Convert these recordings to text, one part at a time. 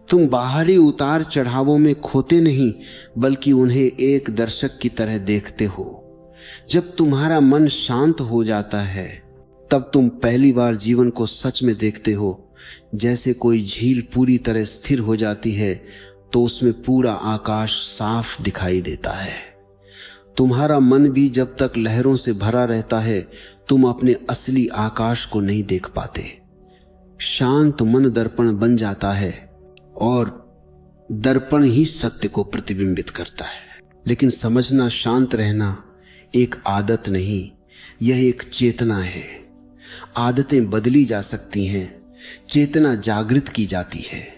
तुम बाहरी उतार चढ़ावों में खोते नहीं, बल्कि उन्हें एक दर्शक की तरह देखते हो। जब तुम्हारा मन शांत हो जाता है, तब तुम पहली बार जीवन को सच में देखते हो। जैसे कोई झील पूरी तरह स्थिर हो जाती है तो उसमें पूरा आकाश साफ दिखाई देता है। तुम्हारा मन भी जब तक लहरों से भरा रहता है, तुम अपने असली आकाश को नहीं देख पाते। शांत मन दर्पण बन जाता है और दर्पण ही सत्य को प्रतिबिंबित करता है। लेकिन समझना, शांत रहना एक आदत नहीं, यह एक चेतना है। आदतें बदली जा सकती हैं, चेतना जागृत की जाती है।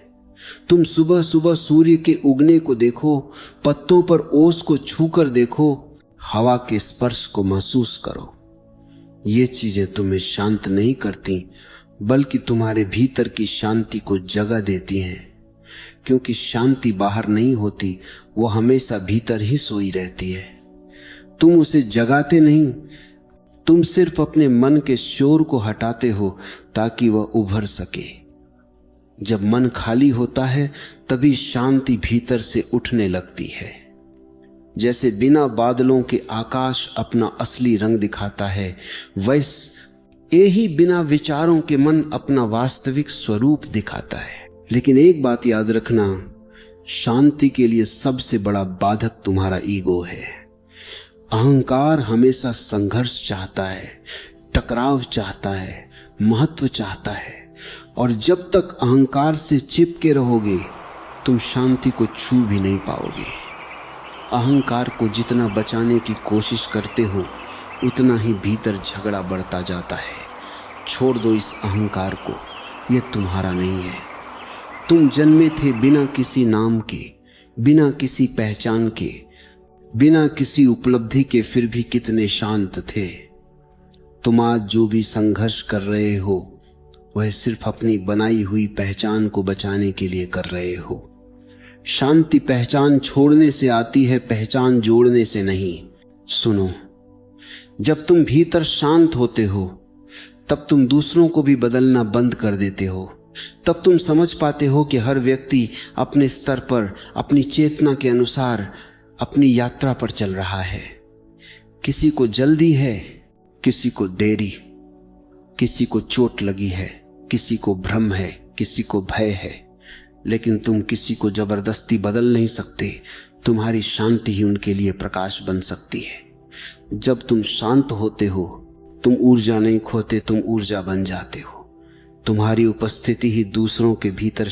तुम सुबह सुबह सूर्य के उगने को देखो, पत्तों पर ओस को छूकर देखो, हवा के स्पर्श को महसूस करो। ये चीजें तुम्हें शांत नहीं करती, बल्कि तुम्हारे भीतर की शांति को जगह देती हैं। क्योंकि शांति बाहर नहीं होती, वो हमेशा भीतर ही सोई रहती है। तुम उसे जगाते नहीं, तुम सिर्फ अपने मन के शोर को हटाते हो ताकि वह उभर सके। जब मन खाली होता है, तभी शांति भीतर से उठने लगती है। जैसे बिना बादलों के आकाश अपना असली रंग दिखाता है, वैसे ही बिना विचारों के मन अपना वास्तविक स्वरूप दिखाता है। लेकिन एक बात याद रखना, शांति के लिए सबसे बड़ा बाधक तुम्हारा ईगो है। अहंकार हमेशा संघर्ष चाहता है, टकराव चाहता है, महत्व चाहता है। और जब तक अहंकार से चिपके रहोगे, तुम शांति को छू भी नहीं पाओगे। अहंकार को जितना बचाने की कोशिश करते हो, उतना ही भीतर झगड़ा बढ़ता जाता है। छोड़ दो इस अहंकार को, यह तुम्हारा नहीं है। तुम जन्मे थे बिना किसी नाम के, बिना किसी पहचान के, बिना किसी उपलब्धि के, फिर भी कितने शांत थे। तुम आज जो भी संघर्ष कर रहे हो, वह सिर्फ अपनी बनाई हुई पहचान को बचाने के लिए कर रहे हो। शांति पहचान छोड़ने से आती है, पहचान जोड़ने से नहीं। सुनो, जब तुम भीतर शांत होते हो, तब तुम दूसरों को भी बदलना बंद कर देते हो। तब तुम समझ पाते हो कि हर व्यक्ति अपने स्तर पर, अपनी चेतना के अनुसार अपनी यात्रा पर चल रहा है। किसी को जल्दी है, किसी को देरी, किसी को चोट लगी है, किसी को भ्रम है, किसी को भय है। लेकिन तुम किसी को जबरदस्ती बदल नहीं सकते। तुम्हारी शांति ही उनके लिए प्रकाश बन सकती है। जब तुम शांत होते हो, तुम ऊर्जा नहीं खोते, तुम ऊर्जा बन जाते हो। तुम्हारी उपस्थिति ही दूसरों के भीतर